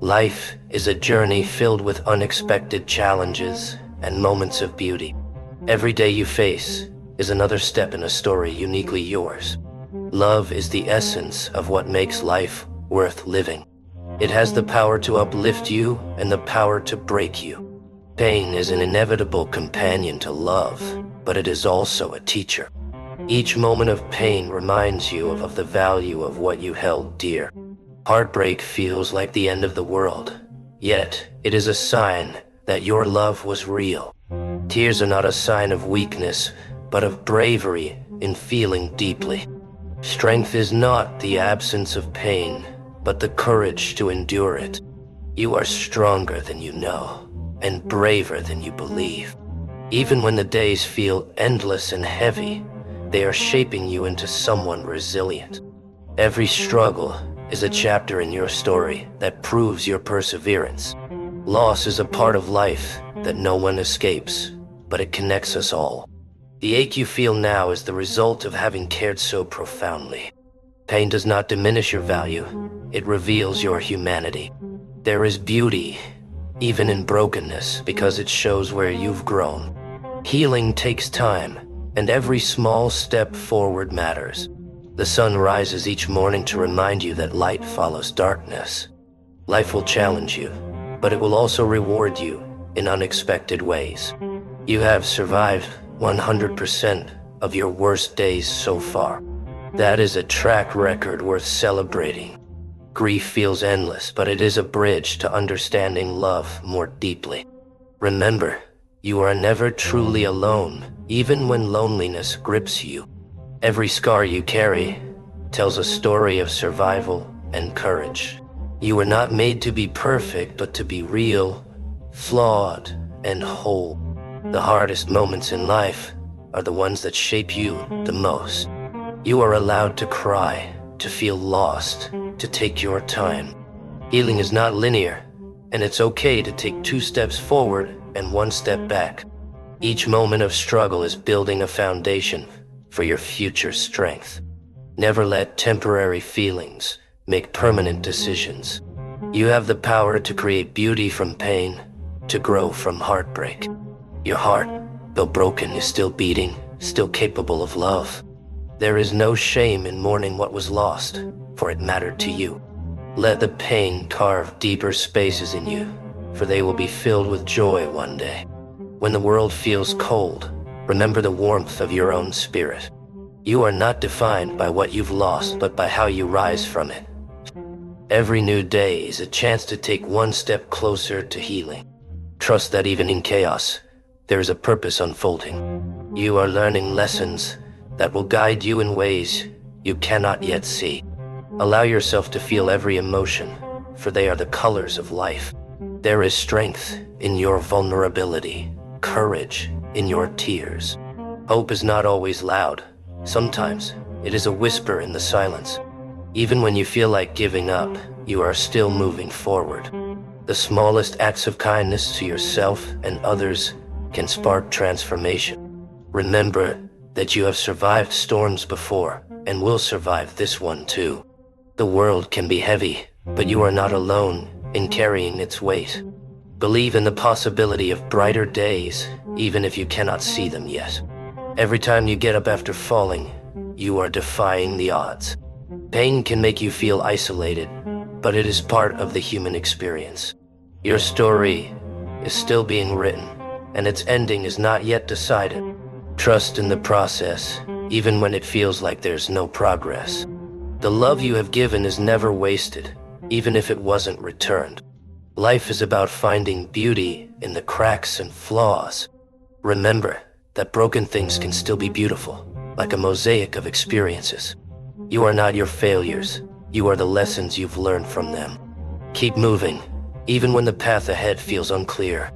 Life is a journey filled with unexpected challenges and moments of beauty. Every day you face is another step in a story uniquely yours. Love is the essence of what makes life worth living. It has the power to uplift you and the power to break you. Pain is an inevitable companion to love, but it is also a teacher. Each moment of pain reminds you of the value of what you held dear. Heartbreak feels like the end of the world, yet it is a sign that your love was real. Tears are not a sign of weakness, but of bravery in feeling deeply. Strength is not the absence of pain, but the courage to endure it. You are stronger than you know, and braver than you believe. Even when the days feel endless and heavy, they are shaping you into someone resilient. Every struggle is a chapter in your story that proves your perseverance. Loss is a part of life that no one escapes, but it connects us all. The ache you feel now is the result of having cared so profoundly. Pain does not diminish your value, it reveals your humanity. There is beauty, even in brokenness, because it shows where you've grown. Healing takes time, and every small step forward matters. The sun rises each morning to remind you that light follows darkness. Life will challenge you, but it will also reward you in unexpected ways. You have survived 100% of your worst days so far. That is a track record worth celebrating. Grief feels endless, but it is a bridge to understanding love more deeply. Remember, you are never truly alone, even when loneliness grips you. Every scar you carry tells a story of survival and courage. You were not made to be perfect, but to be real, flawed, and whole. The hardest moments in life are the ones that shape you the most. You are allowed to cry, to feel lost, to take your time. Healing is not linear, and it's okay to take 2 steps forward and 1 step back. Each moment of struggle is building a foundation for your future strength. Never let temporary feelings make permanent decisions. You have the power to create beauty from pain, to grow from heartbreak. Your heart, though broken, is still beating, still capable of love. There is no shame in mourning what was lost, for it mattered to you. Let the pain carve deeper spaces in you, for they will be filled with joy one day. When the world feels cold, remember the warmth of your own spirit. You are not defined by what you've lost, but by how you rise from it. Every new day is a chance to take 1 step closer to healing. Trust that even in chaos, there is a purpose unfolding. You are learning lessons that will guide you in ways you cannot yet see. Allow yourself to feel every emotion, for they are the colors of life. There is strength in your vulnerability, courage in your tears. Hope is not always loud. Sometimes it is a whisper in the silence. Even when you feel like giving up, you are still moving forward. The smallest acts of kindness to yourself and others can spark transformation. Remember that you have survived storms before and will survive this one too. The world can be heavy, but you are not alone in carrying its weight. Believe in the possibility of brighter days, even if you cannot see them yet. Every time you get up after falling, you are defying the odds. Pain can make you feel isolated, but it is part of the human experience. Your story is still being written, and its ending is not yet decided. Trust in the process, even when it feels like there's no progress. The love you have given is never wasted, even if it wasn't returned. Life is about finding beauty in the cracks and flaws. Remember that broken things can still be beautiful, like a mosaic of experiences. You are not your failures, you are the lessons you've learned from them. Keep moving, even when the path ahead feels unclear.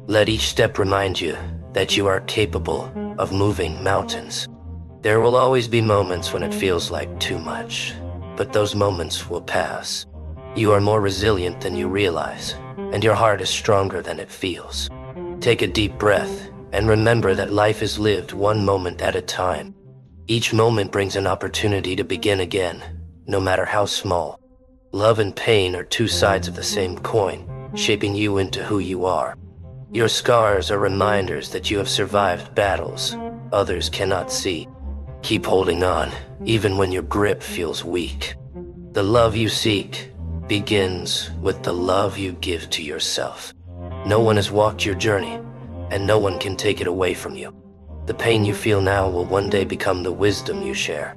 Let each step remind you that you are capable of moving mountains. There will always be moments when it feels like too much, but those moments will pass. You are more resilient than you realize, and your heart is stronger than it feels. Take a deep breath, and remember that life is lived 1 moment at a time. Each moment brings an opportunity to begin again, no matter how small. Love and pain are two sides of the same coin, shaping you into who you are. Your scars are reminders that you have survived battles others cannot see. Keep holding on, even when your grip feels weak. The love you seek begins with the love you give to yourself. No one has walked your journey, and no one can take it away from you. The pain you feel now will one day become the wisdom you share.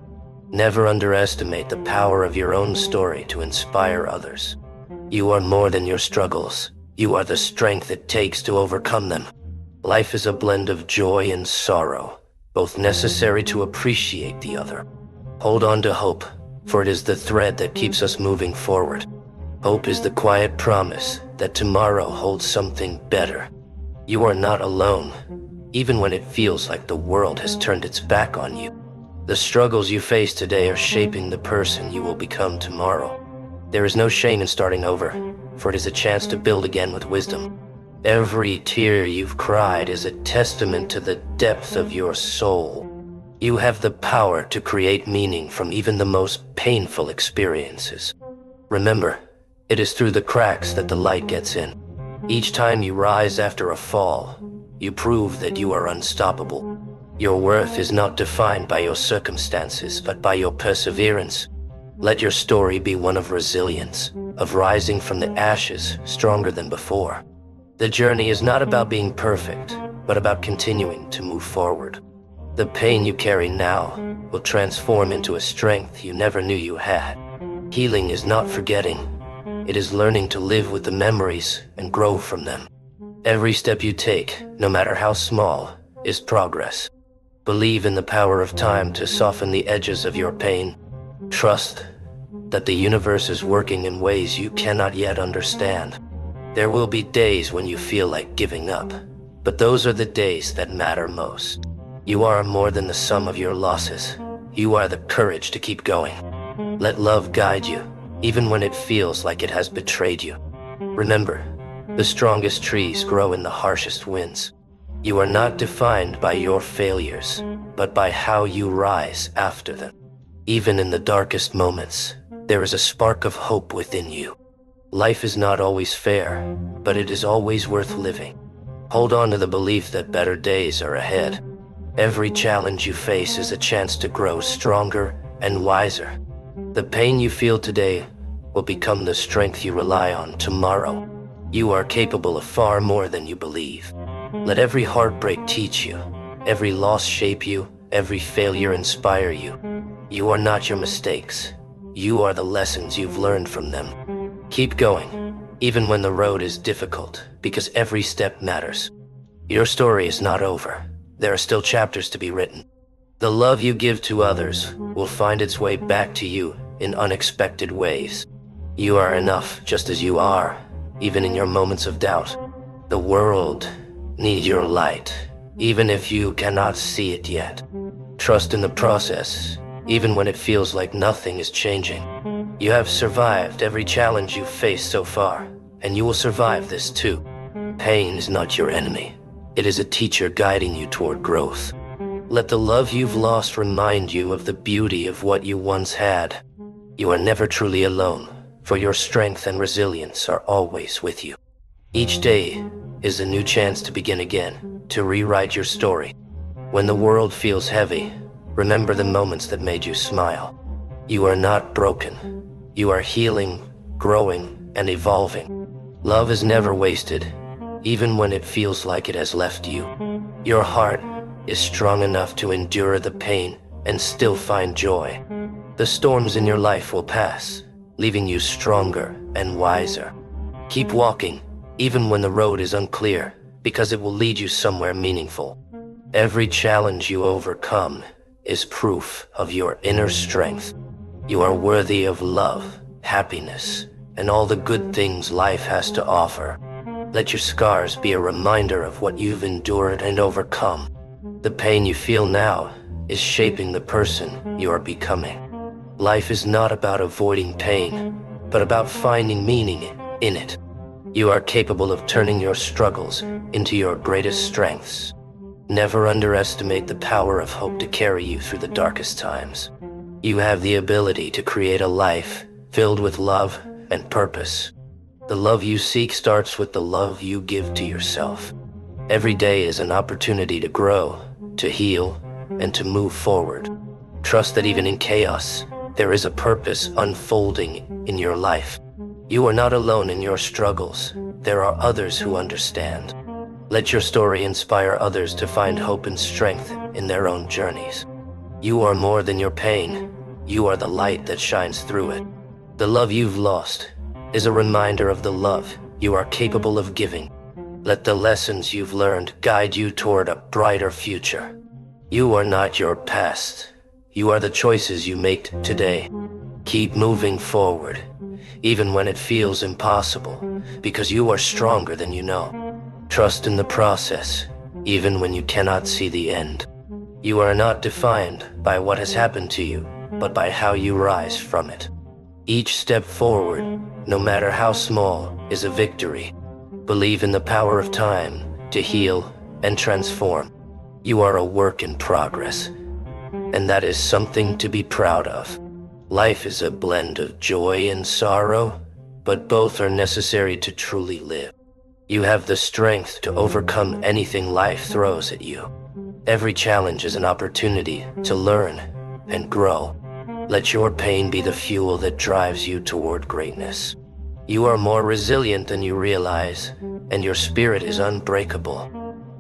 Never underestimate the power of your own story to inspire others. You are more than your struggles. You are the strength it takes to overcome them. Life is a blend of joy and sorrow, both necessary to appreciate the other. Hold on to hope, for it is the thread that keeps us moving forward. Hope is the quiet promise that tomorrow holds something better. You are not alone, even when it feels like the world has turned its back on you. The struggles you face today are shaping the person you will become tomorrow. There is no shame in starting over, for it is a chance to build again with wisdom. Every tear you've cried is a testament to the depth of your soul. You have the power to create meaning from even the most painful experiences. Remember, it is through the cracks that the light gets in. Each time you rise after a fall, you prove that you are unstoppable. Your worth is not defined by your circumstances, but by your perseverance. Let your story be one of resilience, of rising from the ashes stronger than before. The journey is not about being perfect, but about continuing to move forward. The pain you carry now will transform into a strength you never knew you had. Healing is not forgetting. It is learning to live with the memories and grow from them. Every step you take, no matter how small, is progress. Believe in the power of time to soften the edges of your pain. Trust that the universe is working in ways you cannot yet understand. There will be days when you feel like giving up, but those are the days that matter most. You are more than the sum of your losses. You are the courage to keep going. Let love guide you, even when it feels like it has betrayed you. Remember, the strongest trees grow in the harshest winds. You are not defined by your failures, but by how you rise after them. Even in the darkest moments, there is a spark of hope within you. Life is not always fair, but it is always worth living. Hold on to the belief that better days are ahead. Every challenge you face is a chance to grow stronger and wiser. The pain you feel today will become the strength you rely on tomorrow. You are capable of far more than you believe. Let every heartbreak teach you, every loss shape you, every failure inspire you. You are not your mistakes. You are the lessons you've learned from them. Keep going, even when the road is difficult, because every step matters. Your story is not over. There are still chapters to be written. The love you give to others will find its way back to you in unexpected ways. You are enough just as you are, even in your moments of doubt. The world needs your light, even if you cannot see it yet. Trust in the process, even when it feels like nothing is changing. You have survived every challenge you've faced so far, and you will survive this too. Pain is not your enemy. It is a teacher guiding you toward growth. Let the love you've lost remind you of the beauty of what you once had. You are never truly alone, for your strength and resilience are always with you. Each day is a new chance to begin again, to rewrite your story. When the world feels heavy, remember the moments that made you smile. You are not broken. You are healing, growing, and evolving. Love is never wasted, even when it feels like it has left you. Your heart is strong enough to endure the pain and still find joy. The storms in your life will pass, leaving you stronger and wiser. Keep walking, even when the road is unclear, because it will lead you somewhere meaningful. Every challenge you overcome is proof of your inner strength. You are worthy of love, happiness, and all the good things life has to offer. Let your scars be a reminder of what you've endured and overcome. The pain you feel now is shaping the person you are becoming. Life is not about avoiding pain, but about finding meaning in it. You are capable of turning your struggles into your greatest strengths. Never underestimate the power of hope to carry you through the darkest times. You have the ability to create a life filled with love, and purpose. The love you seek starts with the love you give to yourself. Every day is an opportunity to grow, to heal, and to move forward. Trust that even in chaos, there is a purpose unfolding in your life. You are not alone in your struggles. There are others who understand. Let your story inspire others to find hope and strength in their own journeys. You are more than your pain. You are the light that shines through it. The love you've lost is a reminder of the love you are capable of giving. Let the lessons you've learned guide you toward a brighter future. You are not your past. You are the choices you make today. Keep moving forward, even when it feels impossible, because you are stronger than you know. Trust in the process, even when you cannot see the end. You are not defined by what has happened to you, but by how you rise from it. Each step forward, no matter how small, is a victory. Believe in the power of time to heal and transform. You are a work in progress, and that is something to be proud of. Life is a blend of joy and sorrow, but both are necessary to truly live. You have the strength to overcome anything life throws at you. Every challenge is an opportunity to learn and grow. Let your pain be the fuel that drives you toward greatness. You are more resilient than you realize, and your spirit is unbreakable.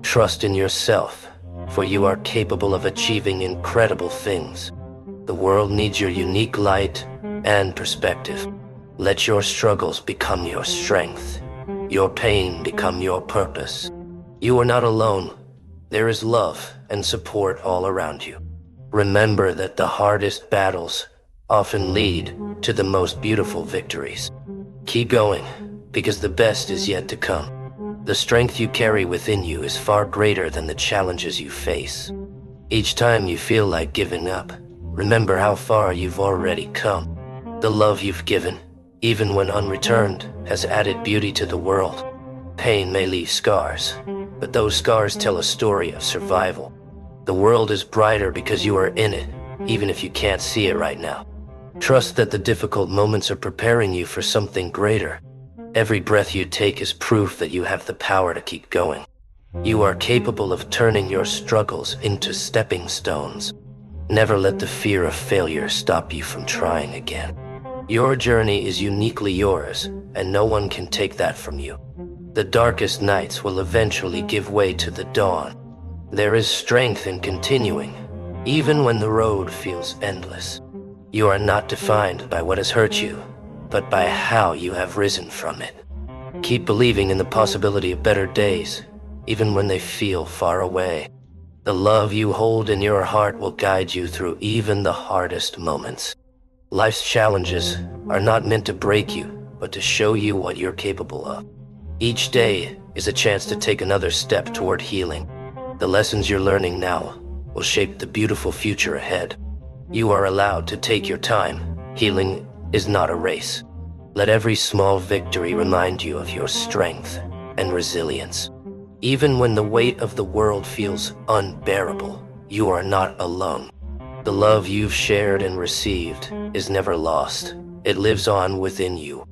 Trust in yourself, for you are capable of achieving incredible things. The world needs your unique light and perspective. Let your struggles become your strength, your pain become your purpose. You are not alone. There is love and support all around you. Remember that the hardest battles often lead to the most beautiful victories. Keep going, because the best is yet to come. The strength you carry within you is far greater than the challenges you face. Each time you feel like giving up, remember how far you've already come. The love you've given, even when unreturned, has added beauty to the world. Pain may leave scars, but those scars tell a story of survival. The world is brighter because you are in it, even if you can't see it right now. Trust that the difficult moments are preparing you for something greater. Every breath you take is proof that you have the power to keep going. You are capable of turning your struggles into stepping stones. Never let the fear of failure stop you from trying again. Your journey is uniquely yours, and no one can take that from you. The darkest nights will eventually give way to the dawn. There is strength in continuing, even when the road feels endless. You are not defined by what has hurt you, but by how you have risen from it. Keep believing in the possibility of better days, even when they feel far away. The love you hold in your heart will guide you through even the hardest moments. Life's challenges are not meant to break you, but to show you what you're capable of. Each day is a chance to take another step toward healing. The lessons you're learning now will shape the beautiful future ahead. You are allowed to take your time. Healing is not a race. Let every small victory remind you of your strength and resilience. Even when the weight of the world feels unbearable, you are not alone. The love you've shared and received is never lost. It lives on within you.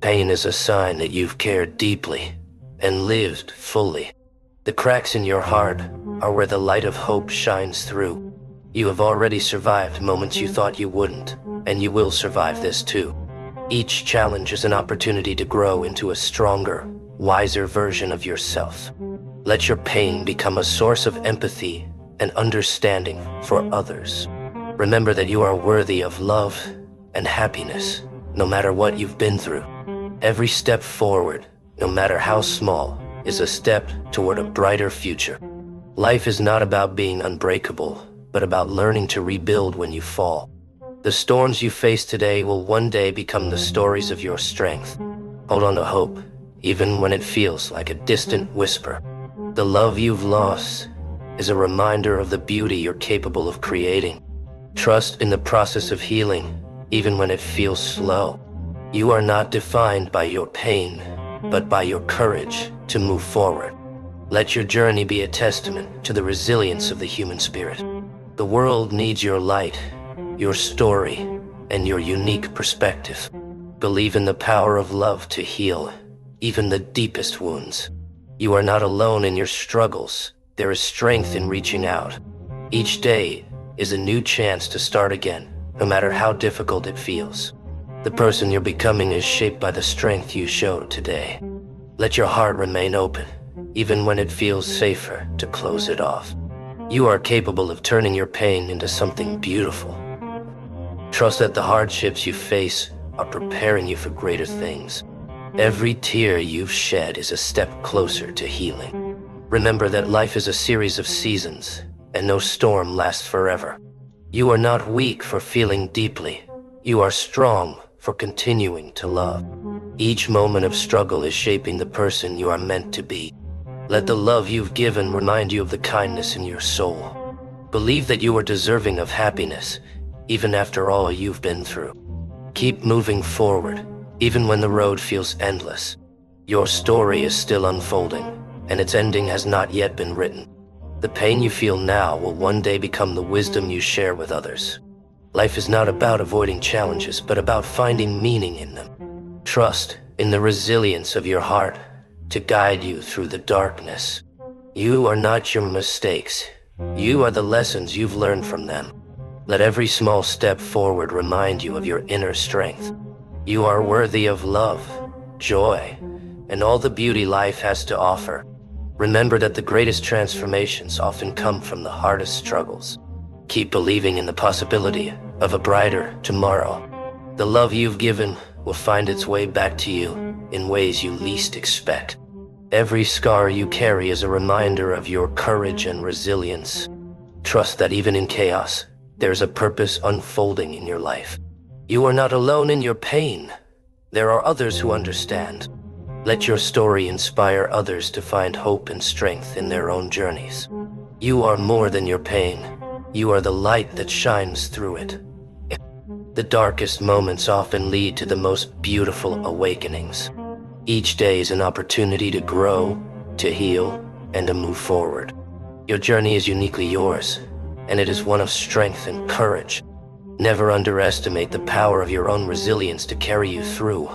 Pain is a sign that you've cared deeply and lived fully. The cracks in your heart are where the light of hope shines through. You have already survived moments you thought you wouldn't, and you will survive this too. Each challenge is an opportunity to grow into a stronger, wiser version of yourself. Let your pain become a source of empathy and understanding for others. Remember that you are worthy of love and happiness, no matter what you've been through. Every step forward, no matter how small, is a step toward a brighter future. Life is not about being unbreakable, but about learning to rebuild when you fall. The storms you face today will one day become the stories of your strength. Hold on to hope, even when it feels like a distant whisper. The love you've lost is a reminder of the beauty you're capable of creating. Trust in the process of healing, even when it feels slow. You are not defined by your pain, but by your courage to move forward. Let your journey be a testament to the resilience of the human spirit. The world needs your light, your story, and your unique perspective. Believe in the power of love to heal even the deepest wounds. You are not alone in your struggles. There is strength in reaching out. Each day is a new chance to start again, no matter how difficult it feels. The person you're becoming is shaped by the strength you showed today. Let your heart remain open, even when it feels safer to close it off. You are capable of turning your pain into something beautiful. Trust that the hardships you face are preparing you for greater things. Every tear you've shed is a step closer to healing. Remember that life is a series of seasons, and no storm lasts forever. You are not weak for feeling deeply. You are strong for continuing to love. Each moment of struggle is shaping the person you are meant to be. Let the love you've given remind you of the kindness in your soul. Believe that you are deserving of happiness, even after all you've been through. Keep moving forward, even when the road feels endless. Your story is still unfolding, and its ending has not yet been written. The pain you feel now will one day become the wisdom you share with others. Life is not about avoiding challenges, but about finding meaning in them. Trust in the resilience of your heart to guide you through the darkness. You are not your mistakes. You are the lessons you've learned from them. Let every small step forward remind you of your inner strength. You are worthy of love, joy, and all the beauty life has to offer. Remember that the greatest transformations often come from the hardest struggles. Keep believing in the possibility of a brighter tomorrow. The love you've given will find its way back to you in ways you least expect. Every scar you carry is a reminder of your courage and resilience. Trust that even in chaos, there's a purpose unfolding in your life. You are not alone in your pain. There are others who understand. Let your story inspire others to find hope and strength in their own journeys. You are more than your pain. You are the light that shines through it. The darkest moments often lead to the most beautiful awakenings. Each day is an opportunity to grow, to heal, and to move forward. Your journey is uniquely yours, and it is one of strength and courage. Never underestimate the power of your own resilience to carry you through.